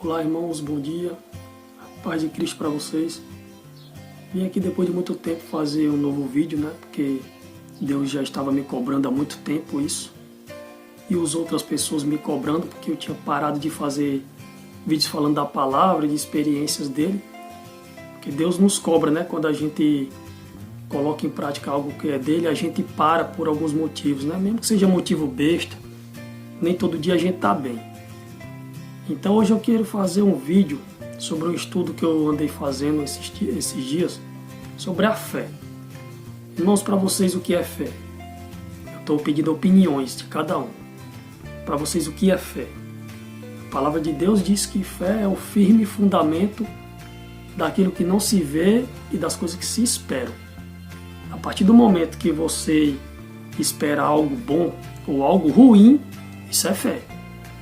Olá, irmãos, bom dia. Paz de Cristo para vocês. Vim aqui depois de muito tempo fazer um novo vídeo, né? Porque Deus já estava me cobrando há muito tempo isso. E as outras pessoas me cobrando porque eu tinha parado de fazer vídeos falando da palavra, de experiências dele. Porque Deus nos cobra, né? Quando a gente coloca em prática algo que é dele, a gente para por alguns motivos, né? Mesmo que seja motivo besta, nem todo dia a gente tá bem. Então hoje eu quero fazer um vídeo sobre um estudo que eu andei fazendo esses dias sobre a fé. Irmãos, para vocês o que é fé? Eu estou pedindo opiniões de cada um. Para vocês o que é fé? A palavra de Deus diz que fé é o firme fundamento daquilo que não se vê e das coisas que se esperam. A partir do momento que você espera algo bom ou algo ruim, isso é fé.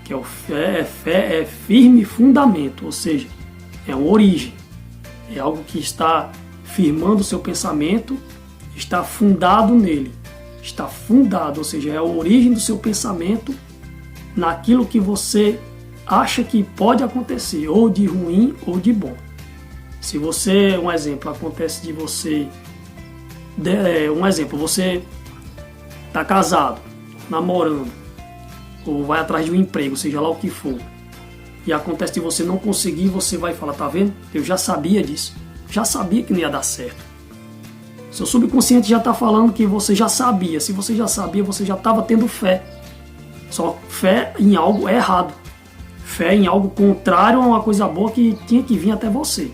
Que fé é firme fundamento, ou seja, é uma origem. É algo que está firmando o seu pensamento, está fundado nele. Está fundado, ou seja, é a origem do seu pensamento naquilo que você acha que pode acontecer, ou de ruim ou de bom. Se você, um exemplo, acontece de você, você está casado, namorando, ou vai atrás de um emprego, seja lá o que for, e acontece de você não conseguir, você vai falar, tá vendo? Eu já sabia disso, já sabia que não ia dar certo. Seu subconsciente já está falando que você já sabia. Se você já sabia, você já estava tendo fé. Só fé em algo errado. Fé em algo contrário a uma coisa boa que tinha que vir até você.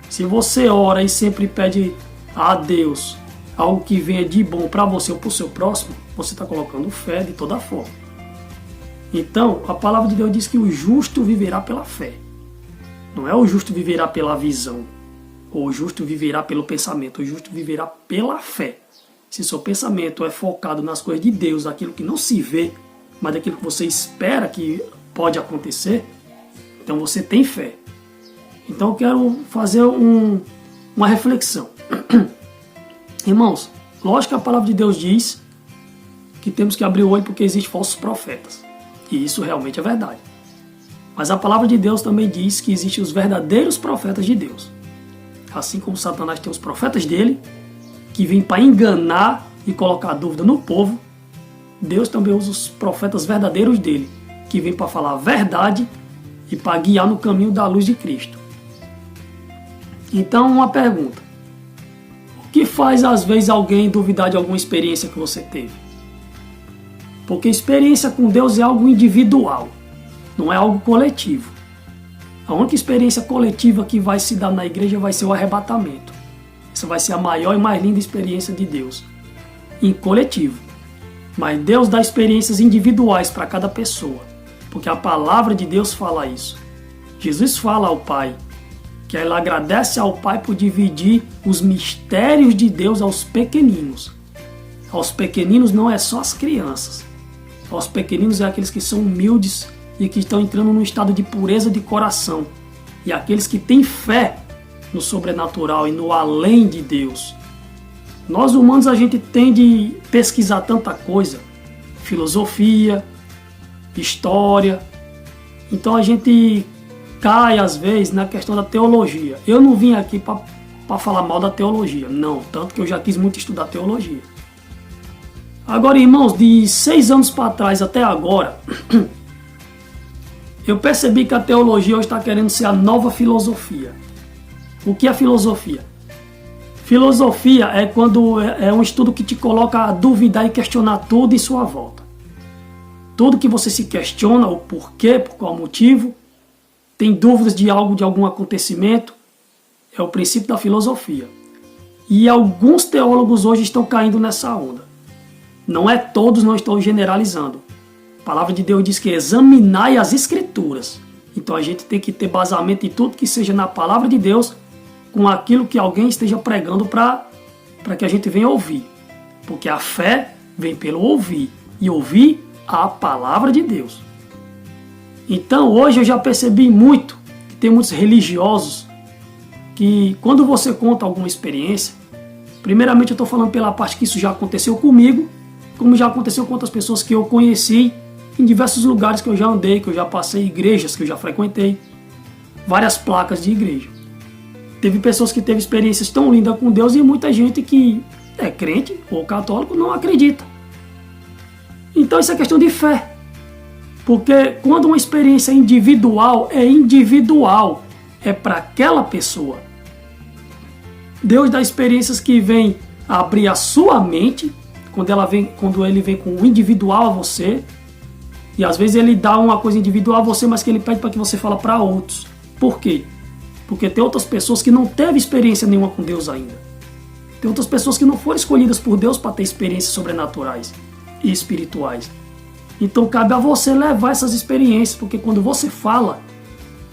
Se você ora e sempre pede a Deus algo que venha de bom para você ou para o seu próximo, você está colocando fé de toda forma. Então, a palavra de Deus diz que o justo viverá pela fé. Não é o justo viverá pela visão, ou o justo viverá pelo pensamento, o justo viverá pela fé. Se seu pensamento é focado nas coisas de Deus, aquilo que não se vê, mas daquilo que você espera que pode acontecer, então você tem fé. Então eu quero fazer uma reflexão. Irmãos, lógico que a palavra de Deus diz que temos que abrir o olho porque existem falsos profetas. E isso realmente é verdade. Mas a palavra de Deus também diz que existem os verdadeiros profetas de Deus. Assim como Satanás tem os profetas dele, que vêm para enganar e colocar dúvida no povo, Deus também usa os profetas verdadeiros dele, que vêm para falar a verdade e para guiar no caminho da luz de Cristo. Então, uma pergunta. O que faz às vezes alguém duvidar de alguma experiência que você teve? Porque experiência com Deus é algo individual, não é algo coletivo. A única experiência coletiva que vai se dar na igreja vai ser o arrebatamento. Essa vai ser a maior e mais linda experiência de Deus, em coletivo. Mas Deus dá experiências individuais para cada pessoa, porque a palavra de Deus fala isso. Jesus fala ao Pai, que ele agradece ao Pai por dividir os mistérios de Deus aos pequeninos. Aos pequeninos não é só as crianças. Aos pequeninos é aqueles que são humildes e que estão entrando num estado de pureza de coração. E aqueles que têm fé no sobrenatural e no além de Deus. Nós humanos a gente tem de pesquisar tanta coisa. Filosofia, história. Então a gente cai às vezes na questão da teologia. Eu não vim aqui para falar mal da teologia. Não, tanto que eu já quis muito estudar teologia. Agora, irmãos, de 6 anos para trás até agora, eu percebi que a teologia hoje está querendo ser a nova filosofia. O que é filosofia? Filosofia é quando é um estudo que te coloca a duvidar e questionar tudo em sua volta. Tudo que você se questiona, o porquê, por qual motivo, tem dúvidas de algo, de algum acontecimento, é o princípio da filosofia. E alguns teólogos hoje estão caindo nessa onda. Não é todos, não estou generalizando. A palavra de Deus diz que examinai as escrituras. Então a gente tem que ter basamento em tudo que seja na palavra de Deus, com aquilo que alguém esteja pregando para que a gente venha ouvir. Porque a fé vem pelo ouvir, e ouvir a palavra de Deus. Então hoje eu já percebi muito que tem muitos religiosos que quando você conta alguma experiência, primeiramente eu estou falando pela parte que isso já aconteceu comigo, como já aconteceu com outras pessoas que eu conheci em diversos lugares que eu já andei, que eu já passei, igrejas que eu já frequentei, várias placas de igreja. Teve pessoas que teve experiências tão lindas com Deus e muita gente que é crente ou católico não acredita. Então isso é questão de fé. Porque quando uma experiência individual, é para aquela pessoa. Deus dá experiências que vêm abrir a sua mente, quando ele vem com o individual a você, e às vezes ele dá uma coisa individual a você, mas que ele pede para que você fale para outros. Por quê? Porque tem outras pessoas que não teve experiência nenhuma com Deus ainda. Tem outras pessoas que não foram escolhidas por Deus para ter experiências sobrenaturais e espirituais. Então cabe a você levar essas experiências, porque quando você fala,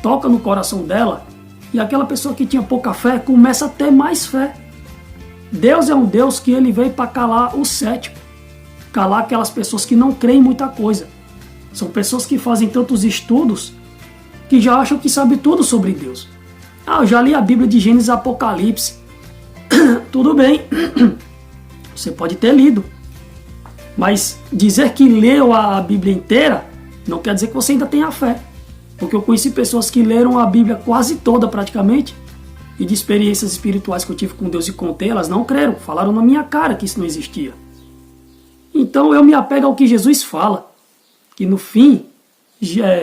toca no coração dela, e aquela pessoa que tinha pouca fé começa a ter mais fé. Deus é um Deus que ele veio para calar o cético, calar aquelas pessoas que não creem em muita coisa. São pessoas que fazem tantos estudos que já acham que sabem tudo sobre Deus. Eu já li a Bíblia de Gênesis e Apocalipse. Tudo bem, você pode ter lido. Mas dizer que leu a Bíblia inteira não quer dizer que você ainda tenha fé. Porque eu conheci pessoas que leram a Bíblia quase toda praticamente, e de experiências espirituais que eu tive com Deus e contei, elas não creram, falaram na minha cara que isso não existia. Então eu me apego ao que Jesus fala, que no fim,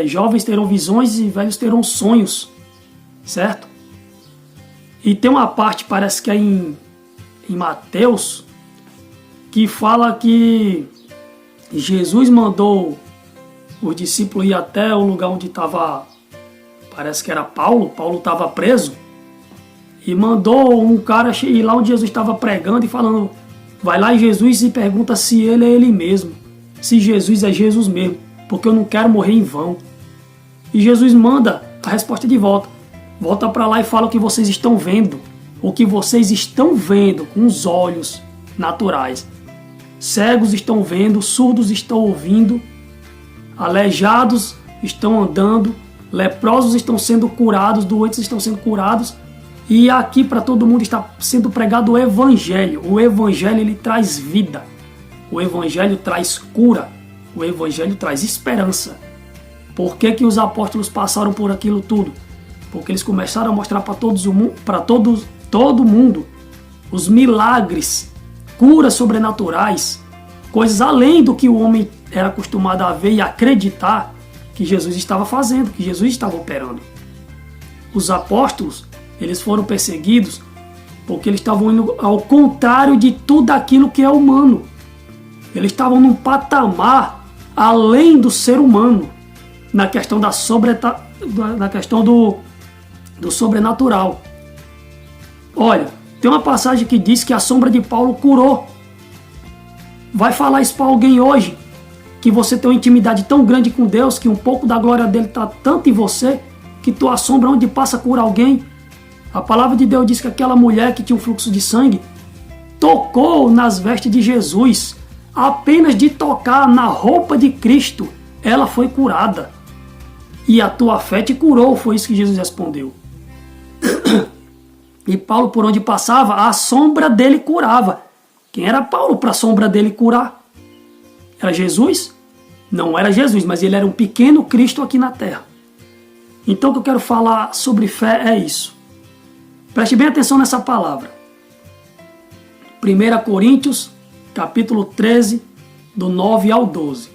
jovens terão visões e velhos terão sonhos, certo? E tem uma parte, parece que é em Mateus, que fala que Jesus mandou os discípulos ir até o lugar onde estava, parece que era Paulo estava preso, e mandou um cara ir lá onde Jesus estava pregando e falando, vai lá em Jesus e pergunta se ele é ele mesmo, se Jesus é Jesus mesmo, porque eu não quero morrer em vão. E Jesus manda a resposta de volta para lá e fala o que vocês estão vendo, o que vocês estão vendo com os olhos naturais. Cegos estão vendo, surdos estão ouvindo, aleijados estão andando, leprosos estão sendo curados, doentes estão sendo curados, e aqui para todo mundo está sendo pregado o Evangelho. O Evangelho ele traz vida, o Evangelho traz cura, o Evangelho traz esperança. Por que que os apóstolos passaram por aquilo tudo? Porque eles começaram a mostrar para todo mundo os milagres, curas sobrenaturais, coisas além do que o homem era acostumado a ver e acreditar que Jesus estava fazendo, que Jesus estava operando. Os apóstolos, eles foram perseguidos porque eles estavam indo ao contrário de tudo aquilo que é humano. Eles estavam num patamar além do ser humano, na questão do sobrenatural. Olha, tem uma passagem que diz que a sombra de Paulo curou. Vai falar isso para alguém hoje, que você tem uma intimidade tão grande com Deus, que um pouco da glória dele está tanto em você, que tua sombra onde passa cura alguém. A palavra de Deus diz que aquela mulher que tinha um fluxo de sangue tocou nas vestes de Jesus. Apenas de tocar na roupa de Cristo, ela foi curada. E a tua fé te curou, foi isso que Jesus respondeu. E Paulo, por onde passava, a sombra dele curava. Quem era Paulo para a sombra dele curar? Era Jesus? Não era Jesus, mas ele era um pequeno Cristo aqui na terra. Então o que eu quero falar sobre fé é isso. Preste bem atenção nessa palavra. 1 Coríntios, capítulo 13, do 9 ao 12.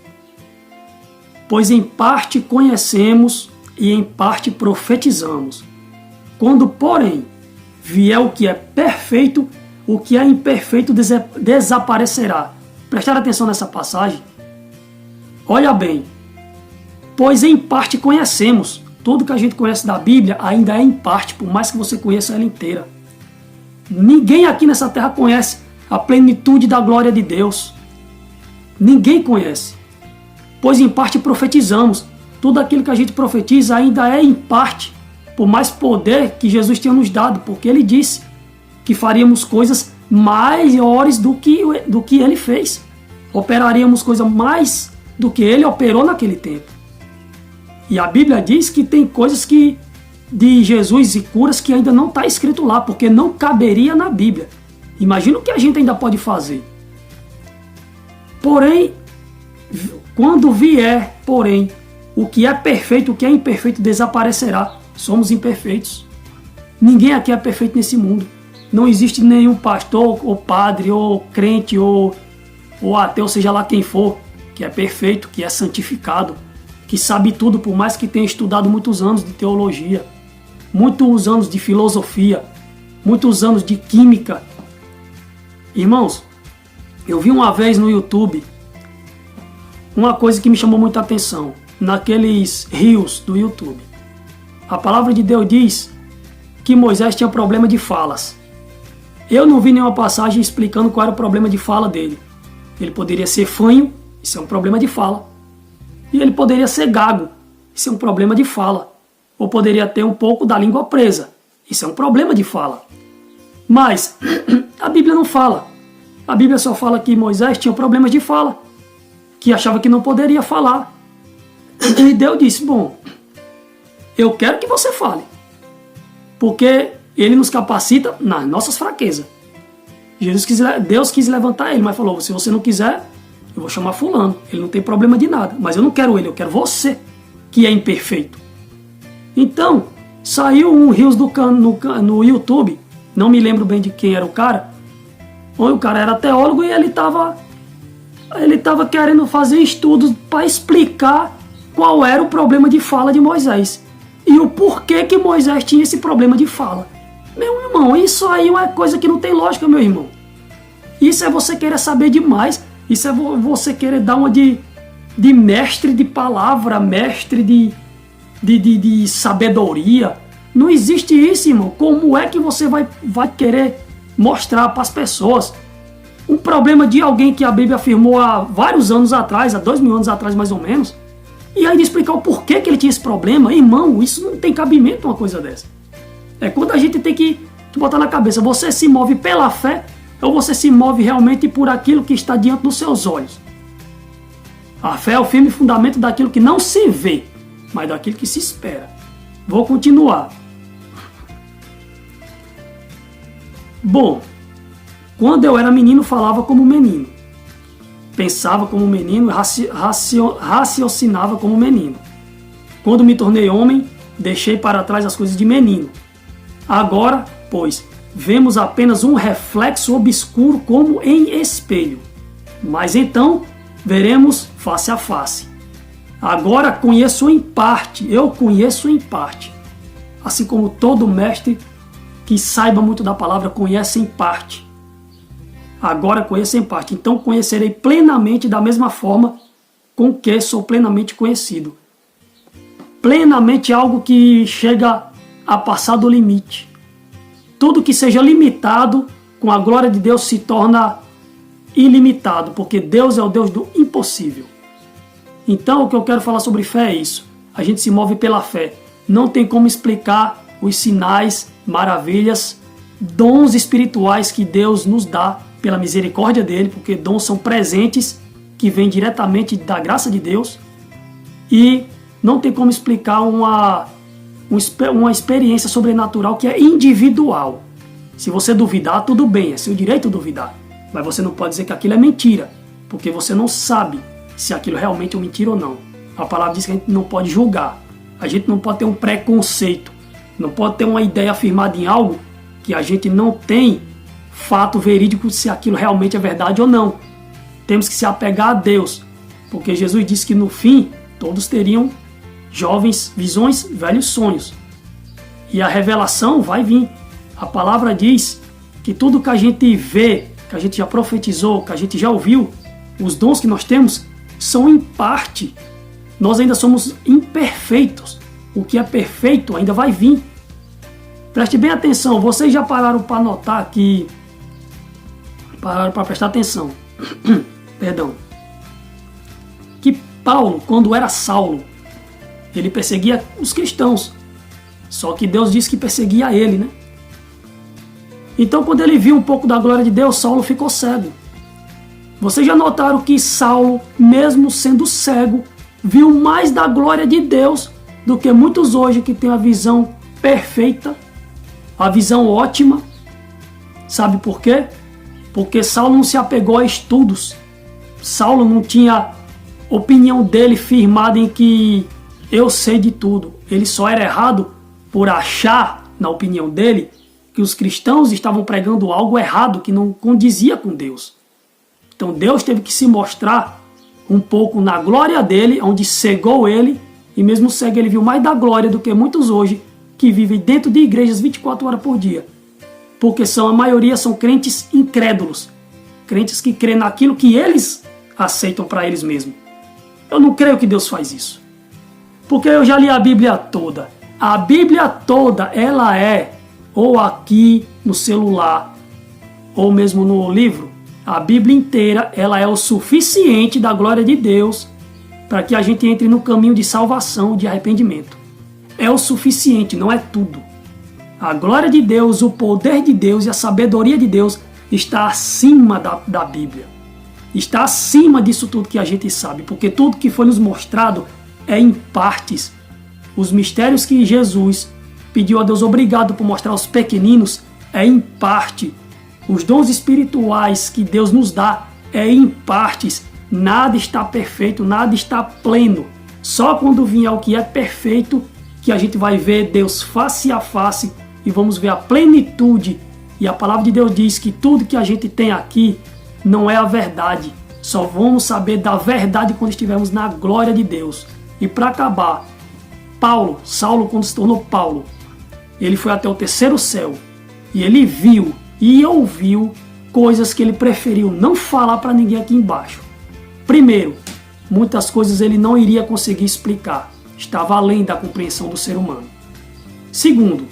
Pois em parte conhecemos e em parte profetizamos. Quando, porém, vier o que é perfeito, o que é imperfeito desaparecerá. Prestar atenção nessa passagem. Olha bem. Pois em parte conhecemos. Tudo que a gente conhece da Bíblia ainda é em parte, por mais que você conheça ela inteira. Ninguém aqui nessa terra conhece a plenitude da glória de Deus. Ninguém conhece. Pois em parte profetizamos. Tudo aquilo que a gente profetiza ainda é em parte, por mais poder que Jesus tinha nos dado, porque ele disse que faríamos coisas maiores do que ele fez. Operaríamos coisas mais do que ele operou naquele tempo. E a Bíblia diz que tem coisas que de Jesus e curas que ainda não está escrito lá, porque não caberia na Bíblia. Imagina o que a gente ainda pode fazer. Porém, quando vier porém, o que é perfeito, o que é imperfeito desaparecerá. Somos imperfeitos. Ninguém aqui é perfeito nesse mundo. Não existe nenhum pastor, ou padre, ou crente, ou ateu, seja lá quem for, que é perfeito, que é santificado, que sabe tudo, por mais que tenha estudado muitos anos de teologia, muitos anos de filosofia, muitos anos de química. Irmãos, eu vi uma vez no YouTube uma coisa que me chamou muita atenção, naqueles rios do YouTube. A palavra de Deus diz que Moisés tinha problema de falas. Eu não vi nenhuma passagem explicando qual era o problema de fala dele. Ele poderia ser fanho, isso é um problema de fala. E ele poderia ser gago, isso é um problema de fala. Ou poderia ter um pouco da língua presa, isso é um problema de fala. Mas a Bíblia não fala. A Bíblia só fala que Moisés tinha problemas de fala, que achava que não poderia falar. E Deus disse, bom, eu quero que você fale, porque Ele nos capacita nas nossas fraquezas. Deus quis levantar ele, mas falou, se você não quiser, eu vou chamar fulano. Ele não tem problema de nada, mas eu não quero ele, eu quero você, que é imperfeito. Então, saiu um Rios no YouTube, não me lembro bem de quem era o cara, onde o cara era teólogo e ele estava querendo fazer estudos para explicar qual era o problema de fala de Moisés. E o porquê que Moisés tinha esse problema de fala. Meu irmão, isso aí é uma coisa que não tem lógica, meu irmão. Isso é você querer saber demais. Isso é você querer dar uma de mestre de palavra, mestre de sabedoria. Não existe isso, irmão. Como é que você vai querer mostrar para as pessoas um problema de alguém que a Bíblia afirmou há vários anos atrás, há 2000 anos atrás mais ou menos, e aí de explicar o porquê que ele tinha esse problema? Irmão, isso não tem cabimento uma coisa dessa. É quando a gente tem que botar na cabeça, você se move pela fé ou você se move realmente por aquilo que está diante dos seus olhos? A fé é o firme fundamento daquilo que não se vê, mas daquilo que se espera. Vou continuar. Bom, quando eu era menino, falava como menino. Pensava como menino, raciocinava como menino. Quando me tornei homem, deixei para trás as coisas de menino. Agora, pois, vemos apenas um reflexo obscuro como em espelho. Mas então, veremos face a face. Agora conheço em parte, eu conheço em parte. Assim como todo mestre que saiba muito da palavra conhece em parte. Agora conheço em parte, então conhecerei plenamente da mesma forma com que sou plenamente conhecido. Plenamente é algo que chega a passar do limite. Tudo que seja limitado com a glória de Deus se torna ilimitado, porque Deus é o Deus do impossível. Então o que eu quero falar sobre fé é isso. A gente se move pela fé. Não tem como explicar os sinais, maravilhas, dons espirituais que Deus nos dá pela misericórdia dele, porque dons são presentes que vêm diretamente da graça de Deus, e não tem como explicar uma experiência sobrenatural que é individual. Se você duvidar, tudo bem, é seu direito duvidar, mas você não pode dizer que aquilo é mentira, porque você não sabe se aquilo realmente é mentira ou não. A palavra diz que a gente não pode julgar, a gente não pode ter um preconceito, não pode ter uma ideia afirmada em algo que a gente não tem fato verídico se aquilo realmente é verdade ou não. Temos que se apegar a Deus, porque Jesus disse que no fim todos teriam jovens visões, velhos sonhos. E a revelação vai vir. A palavra diz que tudo que a gente vê, que a gente já profetizou, que a gente já ouviu, os dons que nós temos são em parte. Nós ainda somos imperfeitos. O que é perfeito ainda vai vir. Preste bem atenção. Vocês já pararam para notar que... Pararam para prestar atenção. Perdão. Que Paulo, quando era Saulo, ele perseguia os cristãos. Só que Deus disse que perseguia ele, né? Então, quando ele viu um pouco da glória de Deus, Saulo ficou cego. Vocês já notaram que Saulo, mesmo sendo cego, viu mais da glória de Deus do que muitos hoje que têm a visão perfeita, a visão ótima. Sabe por quê? Porque Saulo não se apegou a estudos. Saulo não tinha opinião dele firmada em que eu sei de tudo. Ele só era errado por achar, na opinião dele, que os cristãos estavam pregando algo errado que não condizia com Deus. Então Deus teve que se mostrar um pouco na glória dele, onde cegou ele, e mesmo cego ele viu mais da glória do que muitos hoje que vivem dentro de igrejas 24 horas por dia. Porque a maioria são crentes incrédulos, crentes que creem naquilo que eles aceitam para eles mesmos. Eu não creio que Deus faz isso. Porque eu já li a Bíblia toda. A Bíblia toda, ela é ou aqui no celular, ou mesmo no livro. A Bíblia inteira, ela é o suficiente da glória de Deus para que a gente entre no caminho de salvação, de arrependimento. É o suficiente, não é tudo. A glória de Deus, o poder de Deus e a sabedoria de Deus está acima da Bíblia. Está acima disso tudo que a gente sabe, porque tudo que foi nos mostrado é em partes. Os mistérios que Jesus pediu a Deus obrigado por mostrar aos pequeninos é em parte. Os dons espirituais que Deus nos dá é em partes. Nada está perfeito, nada está pleno. Só quando vier o que é perfeito que a gente vai ver Deus face a face e vamos ver a plenitude. E a palavra de Deus diz que tudo que a gente tem aqui não é a verdade. Só vamos saber da verdade quando estivermos na glória de Deus. E para acabar, Saulo, quando se tornou Paulo, ele foi até o terceiro céu e ele viu e ouviu coisas que ele preferiu não falar para ninguém aqui embaixo. Primeiro, muitas coisas ele não iria conseguir explicar, estava além da compreensão do ser humano. Segundo,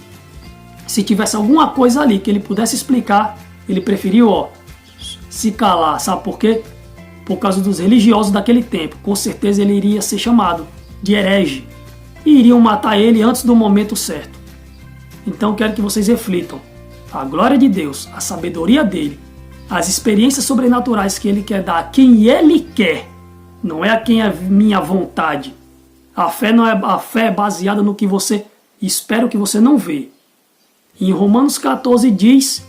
se tivesse alguma coisa ali que ele pudesse explicar, ele preferiu se calar. Sabe por quê? Por causa dos religiosos daquele tempo. Com certeza ele iria ser chamado de herege e iriam matar ele antes do momento certo. Então quero que vocês reflitam. A glória de Deus, a sabedoria dele, as experiências sobrenaturais que ele quer dar a quem ele quer, não é a quem é minha vontade. A fé é baseada no que você espera, que você não vê. Em Romanos 14 diz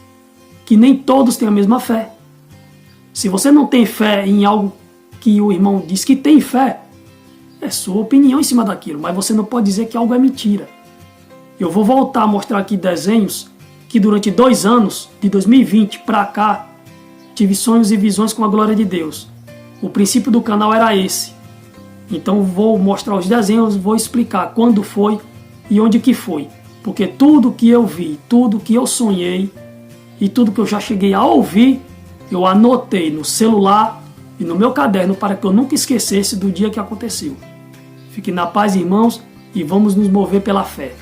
que nem todos têm a mesma fé. Se você não tem fé em algo que o irmão diz que tem fé, é sua opinião em cima daquilo, mas você não pode dizer que algo é mentira. Eu vou voltar a mostrar aqui desenhos que durante 2 anos, de 2020 para cá, tive sonhos e visões com a glória de Deus. O princípio do canal era esse. Então vou mostrar os desenhos, vou explicar quando foi e onde que foi. Porque tudo que eu vi, tudo que eu sonhei e tudo que eu já cheguei a ouvir, eu anotei no celular e no meu caderno para que eu nunca esquecesse do dia que aconteceu. Fiquem na paz, irmãos, e vamos nos mover pela fé.